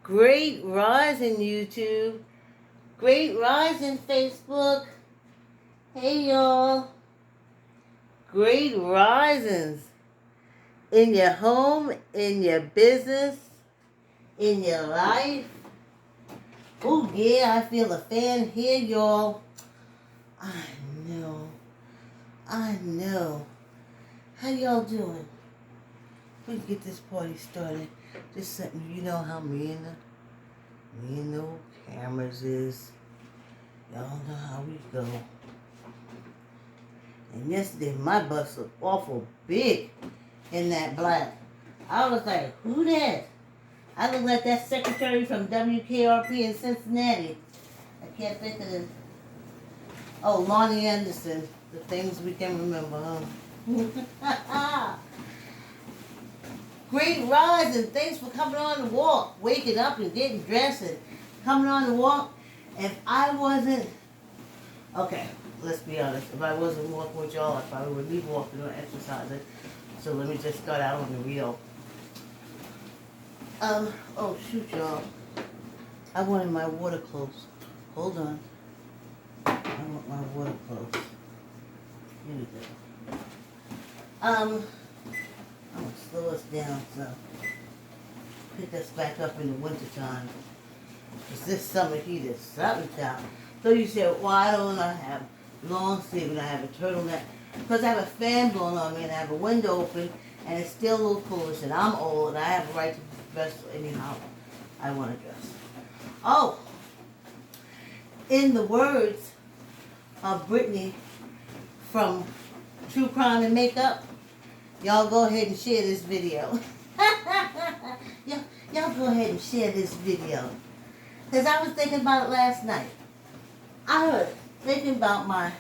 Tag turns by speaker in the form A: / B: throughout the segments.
A: Great rising, YouTube. Great rising, Facebook. Hey, y'all. Great risings in your home, in your business, in your life. Oh, yeah, I feel a fan here, y'all. I know. How y'all doing? We can get this party started. Just something, you know how me and the cameras is. Y'all know how we go. And yesterday, my bus looked awful big in that black. I was like, who that? I looked like that secretary from WKRP in Cincinnati. I can't think of it. Oh, Lonnie Anderson. The things we can remember, huh? Great rise, and thanks for coming on the walk. Waking up and getting dressed and coming on the walk. If I wasn't... Okay, let's be honest. If I wasn't walking with y'all, I probably would be walking or exercising. So let me just start out on the real. Oh shoot, y'all. I wanted my water clothes. Hold on. I want my water clothes. Here we go. I'm gonna slow us down, so pick us back up in the winter time. Cause this summer heat is something out. So you said, why don't I have long sleeve and I have a turtleneck? Because I have a fan blowing on me and I have a window open and it's still a little foolish and I'm old and I have a right to dress anyhow I want to dress. Oh, in the words of Brittany from True Crime and Makeup, y'all go ahead and share this video. Y'all go ahead and share this video. Because I was thinking about it last night. I was thinking about my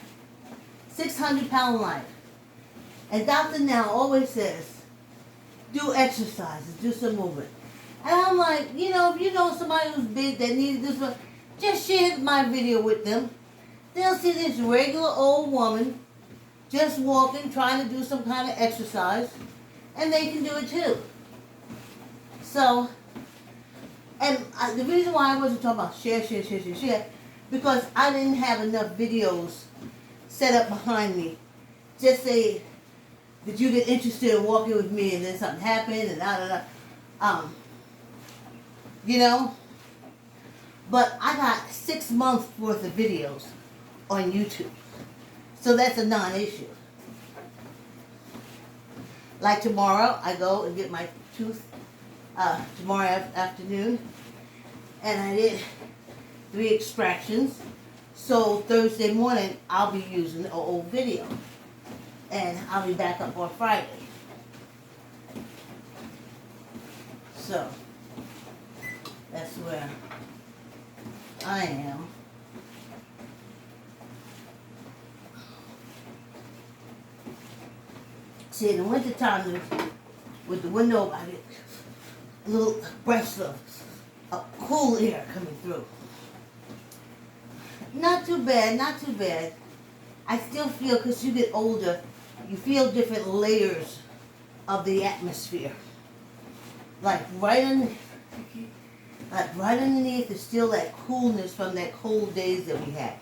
A: 600-pound life. And Dr. Now always says, do exercises, do some movement. And I'm like, if you know somebody who's big that needs to do something, just share my video with them. They'll see this regular old woman just walking, trying to do some kind of exercise, and they can do it too. So, and the reason why I wasn't talking about share, because I didn't have enough videos set up behind me. Just say that you get interested in walking with me and then something happened and But I got 6 months worth of videos on YouTube. So that's a non-issue. Like tomorrow, I go and get my tooth tomorrow afternoon. And I did 3 extractions. So Thursday morning, I'll be using the old video. And I'll be back up on Friday. So, that's where I am. See, in the wintertime, with the window, I get a little breath of cool air coming through. Not too bad. I still feel, because you get older, you feel different layers of the atmosphere. Like right underneath is still that coolness from that cold days that we had.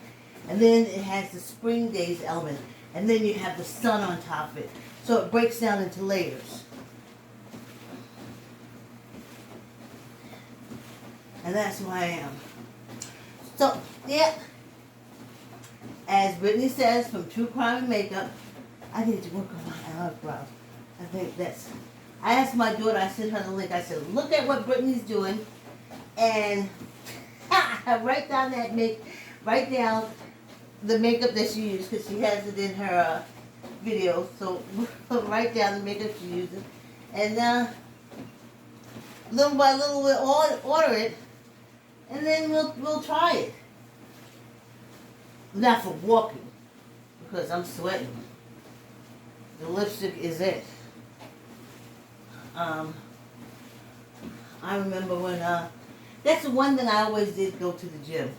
A: And then it has the spring days element. And then you have the sun on top of it. So it breaks down into layers. And that's who I am. So, yeah. As Brittany says from True Crime and Makeup, I need to work on my eyebrows. I think that's... I asked my daughter, I sent her the link, I said, look at what Brittany's doing, and write down the makeup that she used, because she has it in her video, so write down the makeup she uses, and little by little we'll order it, and then we'll try it. Not for walking, because I'm sweating. The lipstick is it. I remember when, that's the one thing I always did, go to the gym.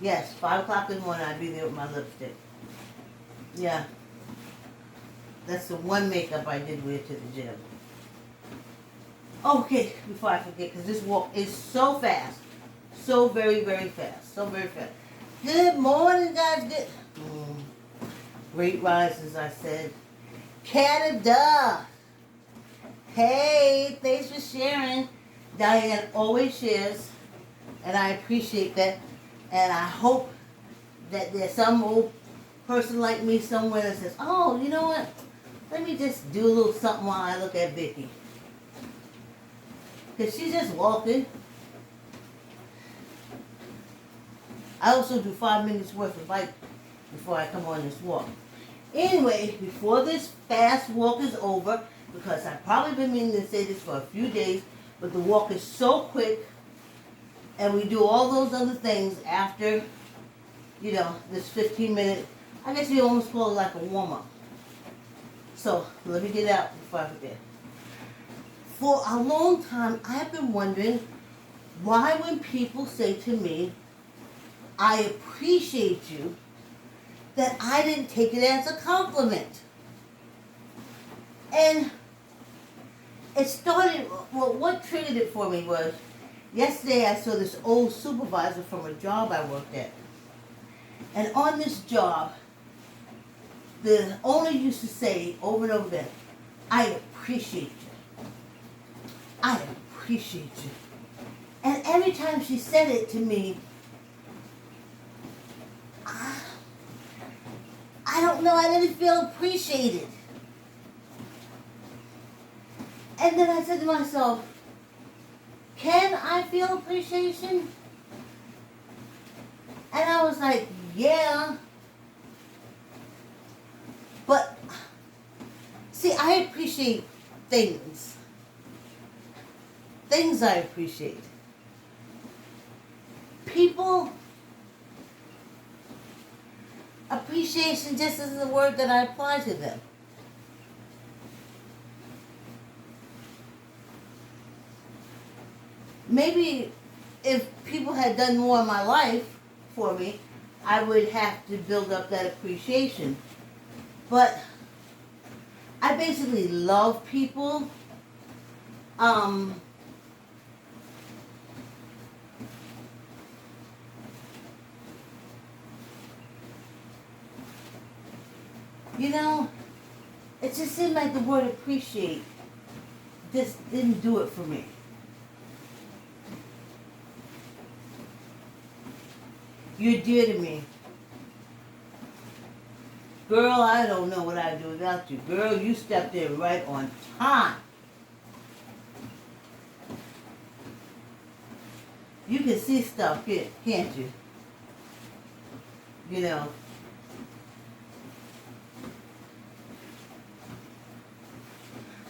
A: Yes, 5 o'clock in the morning I'd be there with my lipstick. Yeah. That's the one makeup I did wear to the gym. Okay, before I forget, because this walk is so fast. So very, very fast. So very fast. Good morning, guys. Great rises, I said. Canada. Hey, thanks for sharing. Diane always shares, and I appreciate that. And I hope that there's some old person like me somewhere that says, oh, you know what? Let me just do a little something while I look at Vicky. Because she's just walking. I also do 5 minutes worth of bike before I come on this walk. Anyway, before this fast walk is over, because I've probably been meaning to say this for a few days, but the walk is so quick, and we do all those other things after, you know, this 15-minute, I guess you almost call it like a warm-up. So, let me get out before I forget. For a long time, I've been wondering why when people say to me, I appreciate you, that I didn't take it as a compliment. And it started, well, what triggered it for me was, yesterday I saw this old supervisor from a job I worked at. And on this job, the owner used to say over and over again, I appreciate you. I appreciate you. And every time she said it to me, I don't know, I didn't feel appreciated. And then I said to myself, can I feel appreciation? And I was like, yeah. But, see, I appreciate things. Things I appreciate. People, appreciation just isn't the word that I apply to them. Maybe if people had done more in my life for me, I would have to build up that appreciation. But I basically love people. You know, it just seemed like the word appreciate just didn't do it for me. You're dear to me. Girl, I don't know what I'd do without you. Girl, you stepped in right on time. You can see stuff, can't you? You know.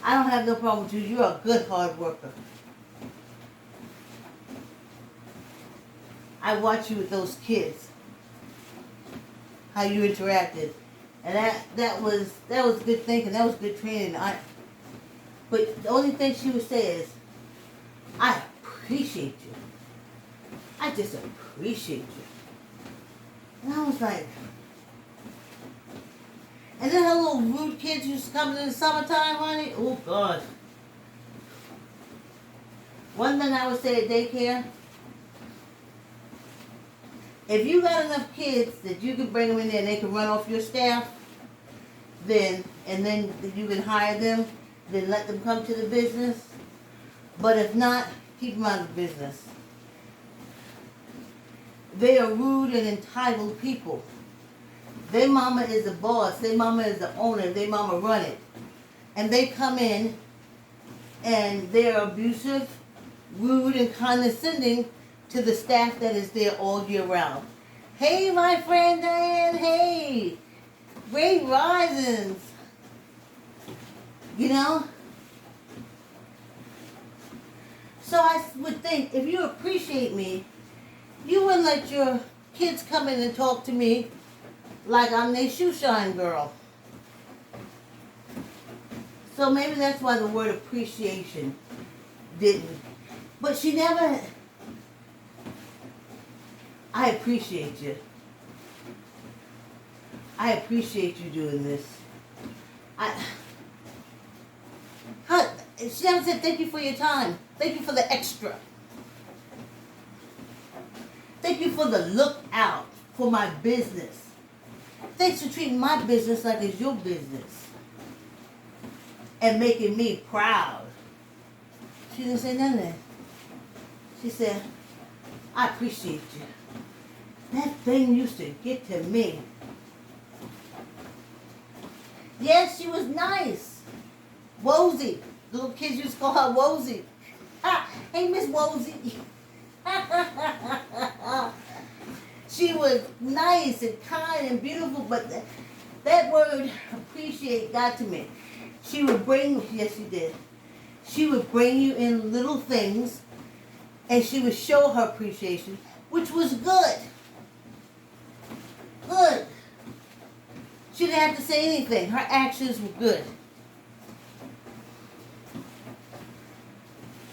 A: I don't have no problem with you. You're a good hard worker. I watch you with those kids. How you interacted. And that was good thinking. That was good training. But the only thing she would say is, I appreciate you. I just appreciate you. And I was like, and then her little rude kids used to come in the summertime, honey. Oh, God. One thing I would say at daycare, if you got enough kids that you can bring them in there and they can run off your staff, then you can hire them, then let them come to the business. But if not, keep them out of the business. They are rude and entitled people. Their mama is the boss. Their mama is the owner. Their mama run it. And they come in and they're abusive, rude, and condescending to the staff that is there all year round. Hey, my friend Diane. Hey. Great risings. You know? So I would think if you appreciate me, you wouldn't let your kids come in and talk to me like I'm their shoe shine girl. So maybe that's why the word appreciation didn't. But she never, I appreciate you. I appreciate you doing this. she never said thank you for your time. Thank you for the extra. Thank you for the look out for my business. Thanks for treating my business like it's your business. And making me proud. She didn't say none of that. She said, I appreciate you. That thing used to get to me. Yes, she was nice. Wozy. Little kids used to call her Wozy. Hey, Miss Wozy. She was nice and kind and beautiful, but that word, appreciate, got to me. She would bring, yes she did. She would bring you in little things, and she would show her appreciation, which was good. Good. She didn't have to say anything. Her actions were good.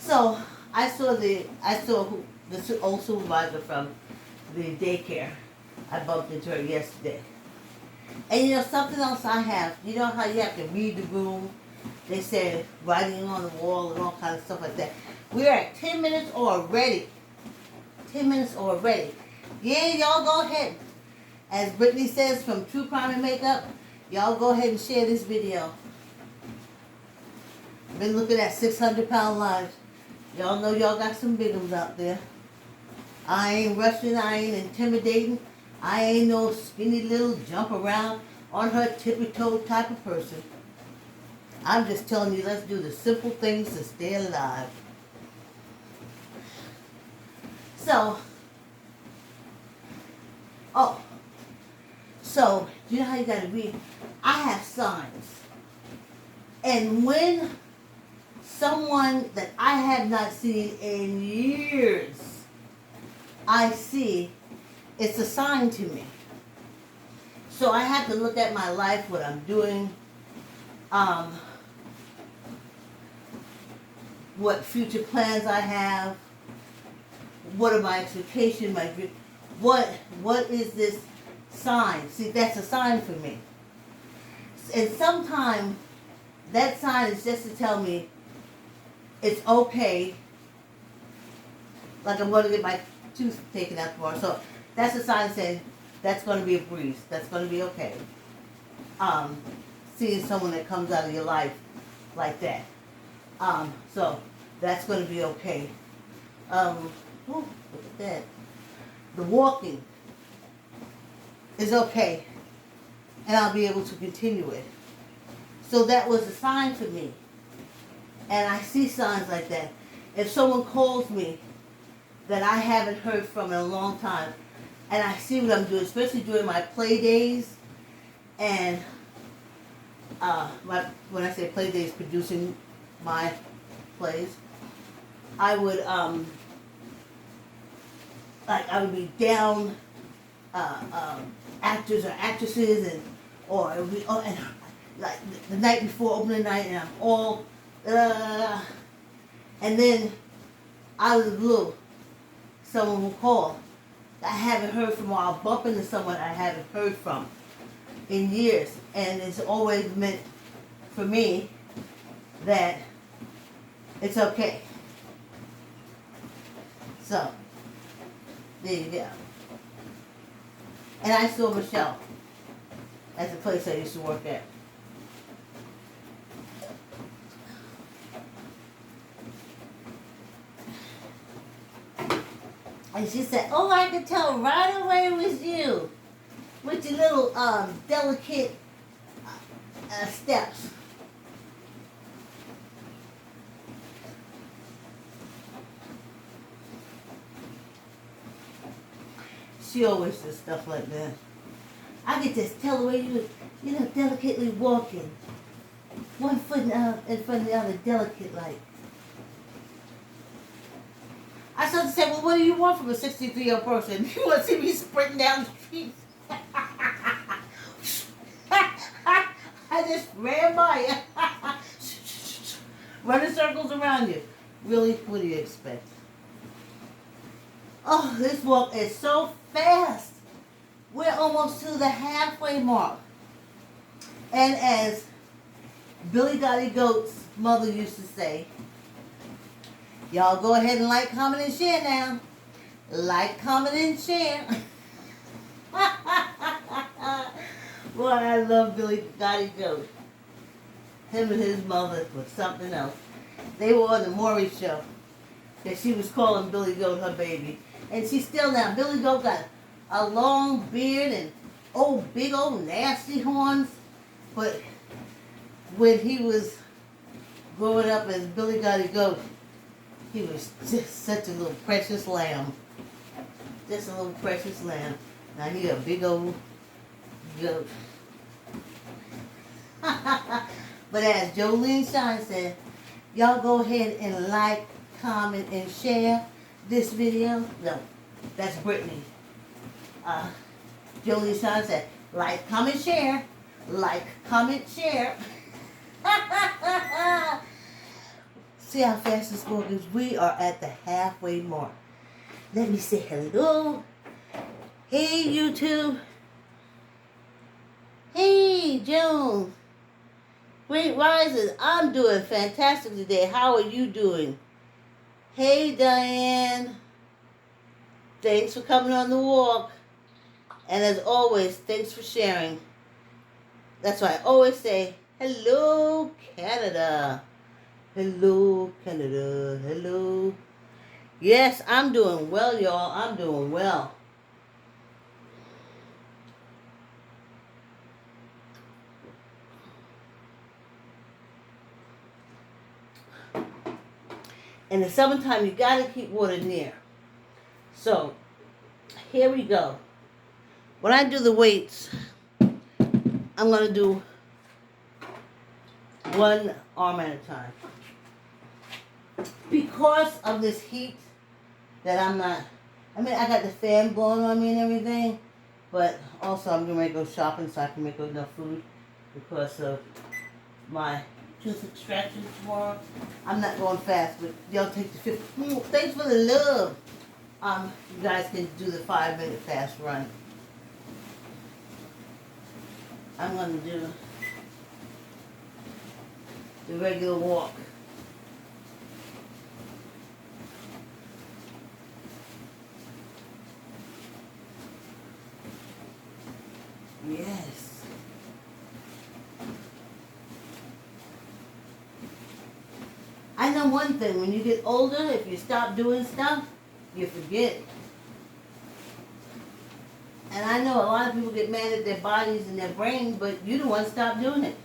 A: So I saw the old supervisor from the daycare. I bumped into her yesterday. And you know something else I have. You know how you have to read the room? They said writing on the wall and all kinds of stuff like that. We're at 10 minutes already. 10 minutes already. Yeah, y'all go ahead. As Brittany says from True Crime and Makeup, y'all go ahead and share this video. Been looking at 600-pound lives. Y'all know y'all got some big ones out there. I ain't rushing, I ain't intimidating. I ain't no skinny little jump around on her tippy-toe type of person. I'm just telling you, let's do the simple things to stay alive. So, you know how you gotta read? I have signs. And when someone that I have not seen in years, I see, it's a sign to me. So I have to look at my life, what I'm doing, what future plans I have, what are my expectations, my dreams, what is this sign? See, that's a sign for me. And sometimes that sign is just to tell me it's okay. Like I'm going to get my tooth taken out tomorrow. So that's a sign saying that's going to be a breeze. That's going to be okay. Seeing someone that comes out of your life like that. So that's going to be okay. Look at that. The walking is okay. And I'll be able to continue it. So that was a sign for me. And I see signs like that. If someone calls me that I haven't heard from in a long time, and I see what I'm doing, especially during my play days, and when I say play days, producing my plays, I would I would be down actors or actresses, and like the night before opening night, and I'm all and then out of the blue, someone will call. I haven't heard from, or I'll bump into someone I haven't heard from in years, and it's always meant for me that it's okay. So there you go. And I saw Michelle at the place I used to work at. And she said, oh, I could tell right away it was you. With your little delicate steps. She always does stuff like that. I could just tell the way you know, delicately walking. One foot in front of the other, delicate like. I started to say, well, what do you want from a 63-year-old person? You want to see me sprinting down the street? I just ran by you. Running circles around you. Really, what do you expect? Oh, this walk is so fast. We're almost to the halfway mark. And as Billy Gotti Goats mother used to say, y'all go ahead and like, comment, and share now. Like, comment, and share. Boy, I love Billy Gotti Joe. Him and his mother was something else. They were on the Maury show. That she was calling Billy Goat her baby. And she's still now. Billy Goat got a long beard and big old nasty horns. But when he was growing up as Billy Gotti Goat, he was just such a little precious lamb. Just a little precious lamb. Now he a big old goat. But as Jolene Shine said, y'all go ahead and like, comment, and share this video. No, that's Brittany. Jolene Shine said, like, comment, share. Like, comment, share. See how fast this going is? We are at the halfway mark. Let me say hello. Hey, YouTube. Hey, Joan. Great Rising. I'm doing fantastic today. How are you doing? Hey, Diane. Thanks for coming on the walk. And as always, thanks for sharing. That's why I always say, hello, Canada. Hello, Canada. Hello. Yes, I'm doing well, y'all. I'm doing well. In the summertime, you gotta keep water near. So, here we go. When I do the weights, I'm gonna do one arm at a time. Because of this heat that I got the fan blowing on me and everything, but also I'm getting ready to go shopping so I can make enough food because of my tooth extraction tomorrow. I'm not going fast, but y'all take the 50. Thanks for the love. You guys can do the 5-minute fast run. I'm gonna do the regular walk. Yes. I know one thing, when you get older, if you stop doing stuff, you forget. And I know a lot of people get mad at their bodies and their brains, but you the one stop doing it.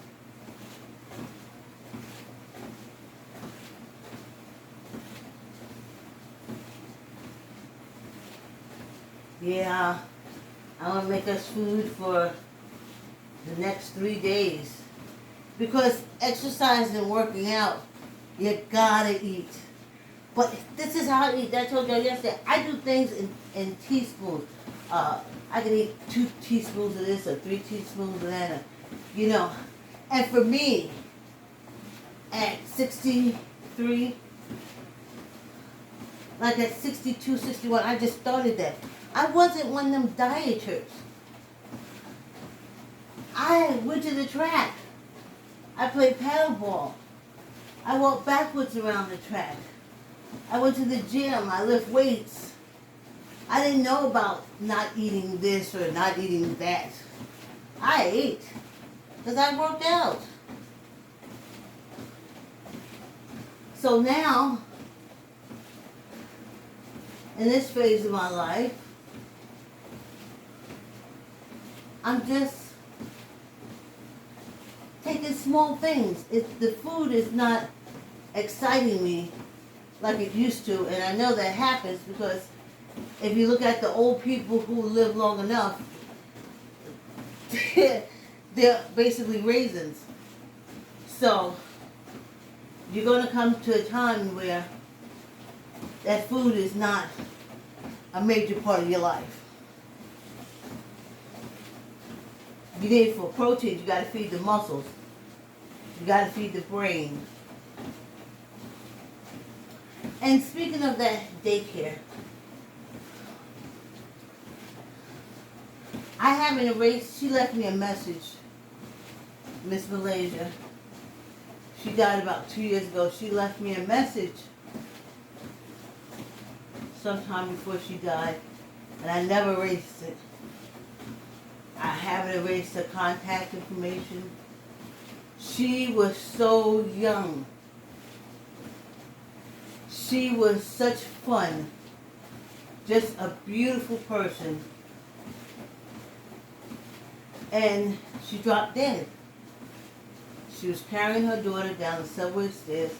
A: Yeah, I want to make us food for the next 3 days. Because exercising and working out, you gotta eat. But this is how I eat. I told you yesterday, I do things in teaspoons. I can eat 2 teaspoons of this or 3 teaspoons of that. You know, and for me, at 63, like at 62, 61, I just started that. I wasn't one of them dieters. I went to the track. I played paddleball. I walked backwards around the track. I went to the gym. I lift weights. I didn't know about not eating this or not eating that. I ate because I worked out. So now, in this phase of my life, I'm just taking small things. The food is not exciting me like it used to, and I know that happens because if you look at the old people who live long enough, they're basically raisins. So you're going to come to a time where that food is not a major part of your life. You need it for protein. You got to feed the muscles. You got to feed the brain. And speaking of that daycare, I haven't erased. She left me a message, Miss Malaysia. She died about 2 years ago. She left me a message sometime before she died, and I never erased it. I haven't erased her contact information. She was so young. She was such fun. Just a beautiful person. And she dropped dead. She was carrying her daughter down the subway stairs,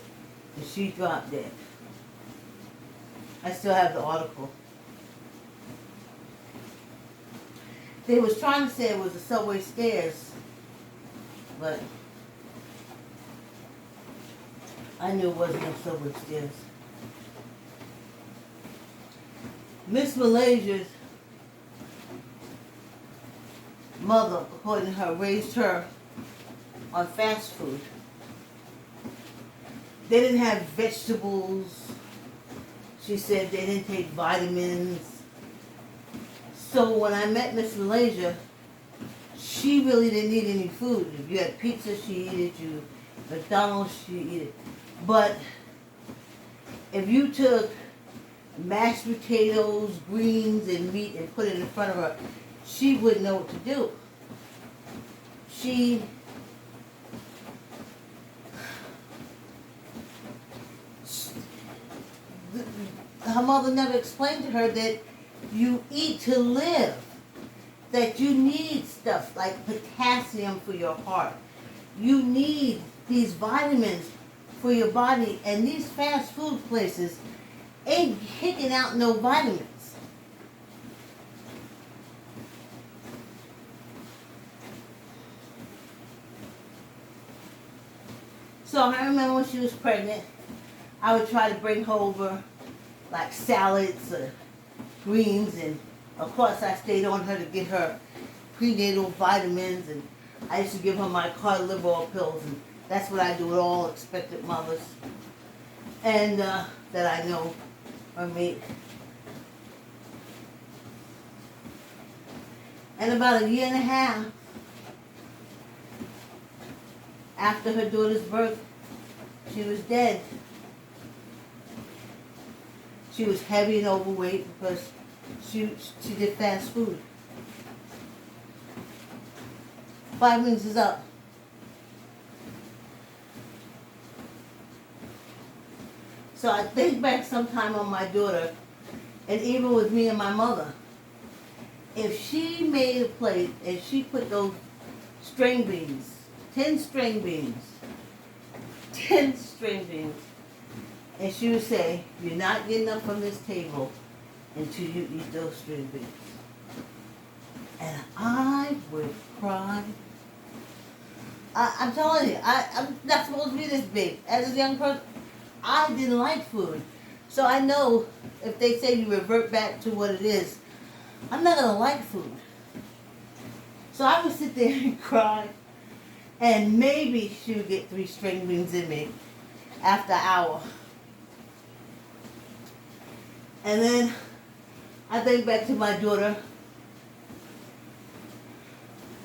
A: and she dropped dead. I still have the article. They was trying to say it was the subway stairs, but I knew it wasn't no subway stairs. Miss Malaysia's mother, according to her, raised her on fast food. They didn't have vegetables. She said they didn't take vitamins. So when I met Miss Malaysia, she really didn't eat any food. If you had pizza, she eat it. You McDonald's, she eat it. But if you took mashed potatoes, greens, and meat and put it in front of her, she wouldn't know what to do. Her mother never explained to her that you eat to live, that you need stuff like potassium for your heart. You need these vitamins for your body, and these fast food places ain't kicking out no vitamins. So I remember when she was pregnant, I would try to bring her over like salads or greens, and of course I stayed on her to get her prenatal vitamins, and I used to give her my cod liver oil pills, and that's what I do with all expectant mothers and that I know or meet. And about a year and a half after her daughter's birth, she was dead. She was heavy and overweight because she did fast food. 5 minutes is up. So I think back sometime on my daughter, and even with me and my mother, if she made a plate and she put those string beans, 10 string beans, and she would say, "You're not getting up from this table until you eat those string beans." And I would cry. I'm telling you, I'm not supposed to be this big. As a young person, I didn't like food. So I know if they say you revert back to what it is, I'm not going to like food. So I would sit there and cry, and maybe she would get 3 string beans in me after an hour. And then I think back to my daughter.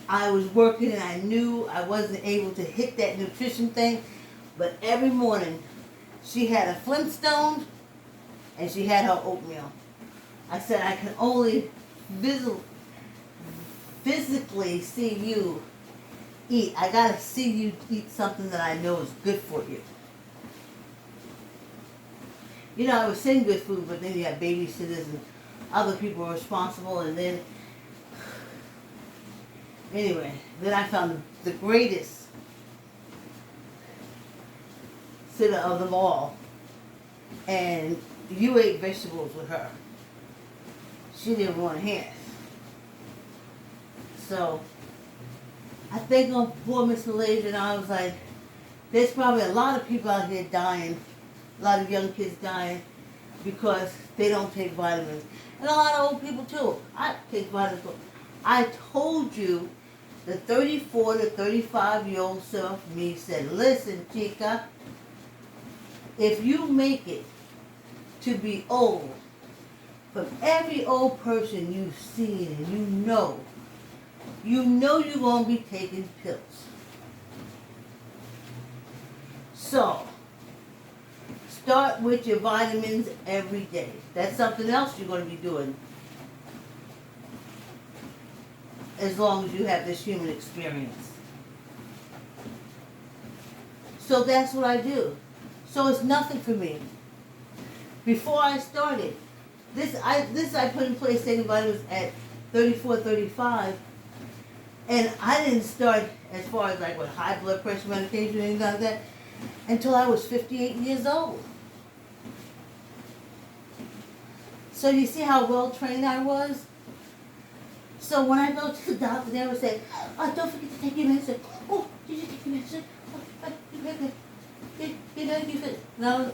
A: I was working and I knew I wasn't able to hit that nutrition thing, but every morning she had a Flintstone and she had her oatmeal. I said, I can only physically see you eat. I gotta see you eat something that I know is good for you. You know, I was saying good food, but then you have babysitters and other people are responsible, and then anyway, then I found the greatest sitter of them all, and you ate vegetables with her. She didn't want to hear it. So I think on poor Miss Malaysia, and I was like, there's probably a lot of people out here dying, a lot of young kids dying because they don't take vitamins. And a lot of old people too. I take vitamins. I told you the 34 to 35-year-old self me said, listen, chica, if you make it to be old, from every old person you've seen and you know you're going to be taking pills. So, start with your vitamins every day. That's something else you're going to be doing as long as you have this human experience. So that's what I do. So it's nothing for me. Before I started, this I put in place taking vitamins at 34, 35, and I didn't start as far as like with high blood pressure medication or anything like that until I was 58 years old. So you see how well trained I was? So when I go to the doctor, they would say, "Oh, don't forget to take your medicine." "Oh, did you take your medicine? Oh, you fit." No,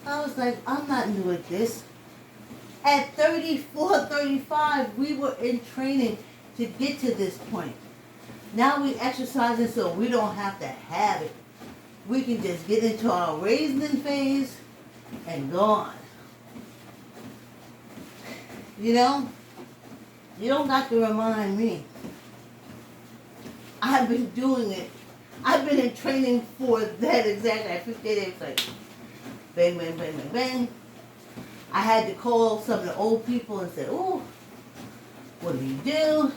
A: I was like, I'm not new at this. At 34, 35, we were in training to get to this point. Now we exercising so we don't have to have it. We can just get into our raisin phase and go on. You know? You don't got to remind me. I've been doing it. I've been in training for that exactly. At 58, it's like bang, bang, bang, bang, bang. I had to call some of the old people and say, "Oh, what do you do?"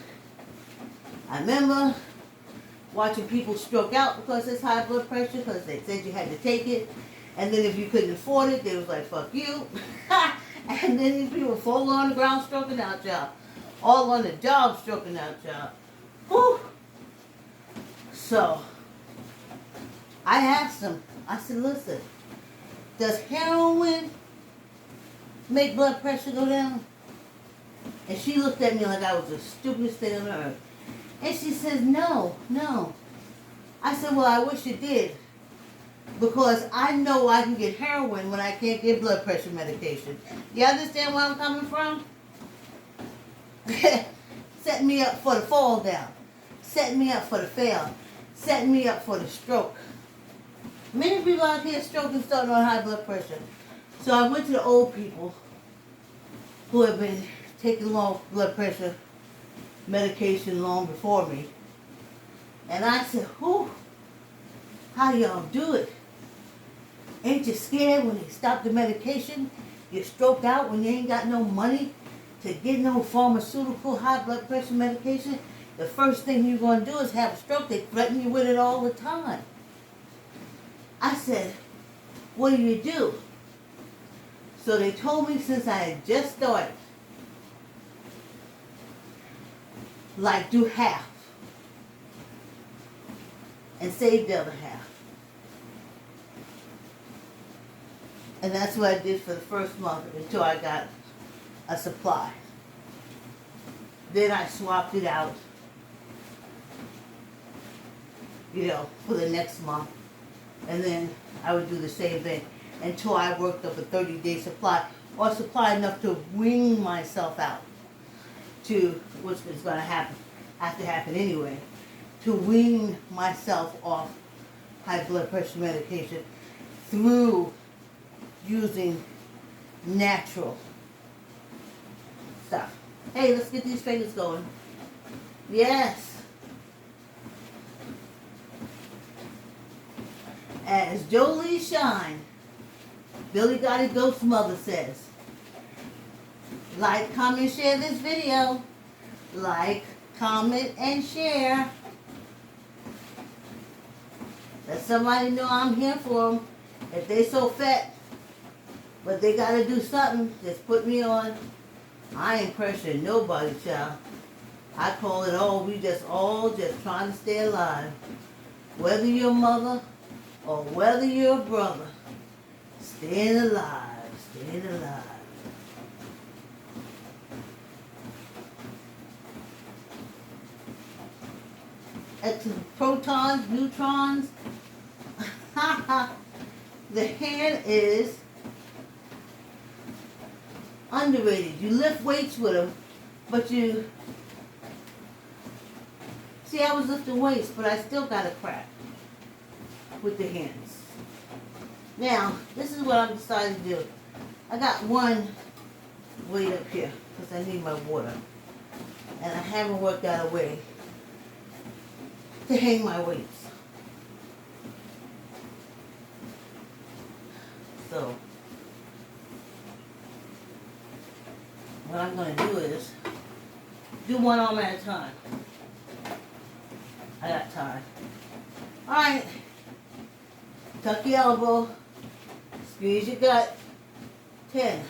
A: I remember watching people stroke out because it's high blood pressure because they said you had to take it. And then if you couldn't afford it, they was like, "Fuck you." And then these people fall on the ground stroking out y'all. All on the job stroking out y'all. Whew. So, I asked them, I said, "Listen, does heroin make blood pressure go down?" And she looked at me like I was the stupidest thing on earth. And she says, no. I said, "Well, I wish it did. Because I know I can get heroin when I can't get blood pressure medication." You understand where I'm coming from? Setting me up for the fall down. Setting me up for the fail. Setting me up for the stroke. Many people out here stroking starting on high blood pressure. So I went to the old people who have been taking low blood pressure medication long before me. And I said, "Whew, how y'all do it? Ain't you scared when they stop the medication? You stroked out when you ain't got no money to get no pharmaceutical high blood pressure medication? The first thing you're going to do is have a stroke. They threaten you with it all the time." I said, "What do you do?" So they told me since I had just started, like do half and save the other half. And that's what I did for the first month until I got a supply. Then I swapped it out, for the next month. And then I would do the same thing until I worked up a 30-day supply, or supply enough to wean myself out to, which is going to have to happen anyway, to wean myself off high blood pressure medication through using natural stuff. Hey, let's get these fingers going. Yes. As Jolie Shine, Billy Gotti Ghost Mother says, like, comment, share this video. Like, comment, and share. Let somebody know I'm here for them. If they so fat, but they gotta do something, just put me on. I ain't pressuring nobody, child. I call it all, we just all just trying to stay alive. Whether you're a mother or whether you're a brother, staying alive, staying alive. Protons, neutrons. The hand is underrated. You lift weights with them, but you... See, I was lifting weights, but I still got a crack with the hands. Now, this is what I've decided to do. I got one weight up here, because I need my water. And I haven't worked out a way to hang my weights. So, what I'm going to do is do one arm at a time. I got time. Alright. Tuck your elbow. Squeeze your gut. 10.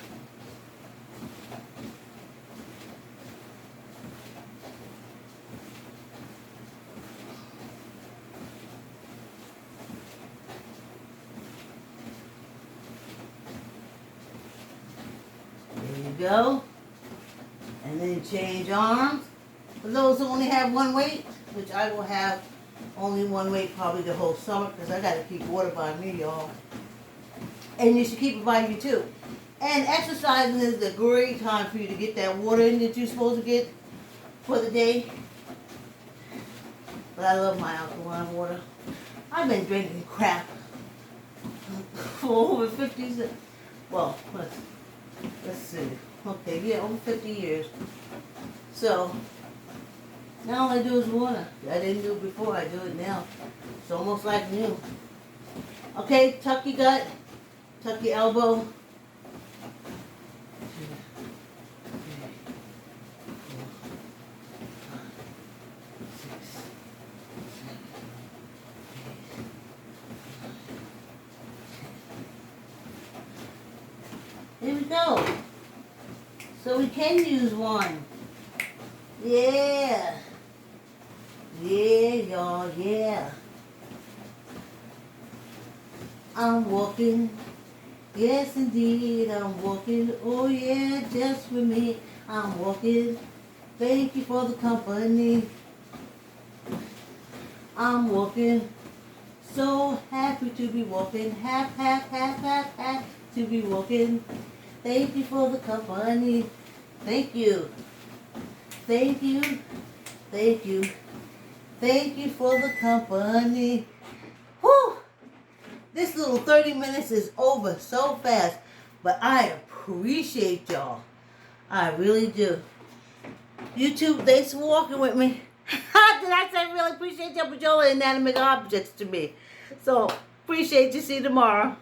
A: There you go. And then change arms. For those who only have one weight, which I will have only one weight probably the whole summer because I got to keep water by me, y'all. And you should keep it by you too. And exercising is a great time for you to get that water in that you're supposed to get for the day. But I love my alkaline water. I've been drinking crap for over 50 years. Well, let's see. Okay, yeah, over 50 years. So, now all I do is water. I didn't do it before, I do it now. It's almost like new. Okay, tuck your gut, tuck your elbow. Here we go. So we can use one. Yeah. Yeah, y'all, yeah. I'm walking. Yes, indeed, I'm walking. Oh, yeah, just for me. I'm walking. Thank you for the company. I'm walking. So happy to be walking. Happy to be walking. Thank you for the company. Thank you. Thank you. Thank you. Thank you for the company. Whew! This little 30 minutes is over so fast. But I appreciate y'all. I really do. YouTube, thanks for walking with me. Did I say really appreciate y'all? But y'all are inanimate objects to me. So, appreciate you. See you tomorrow.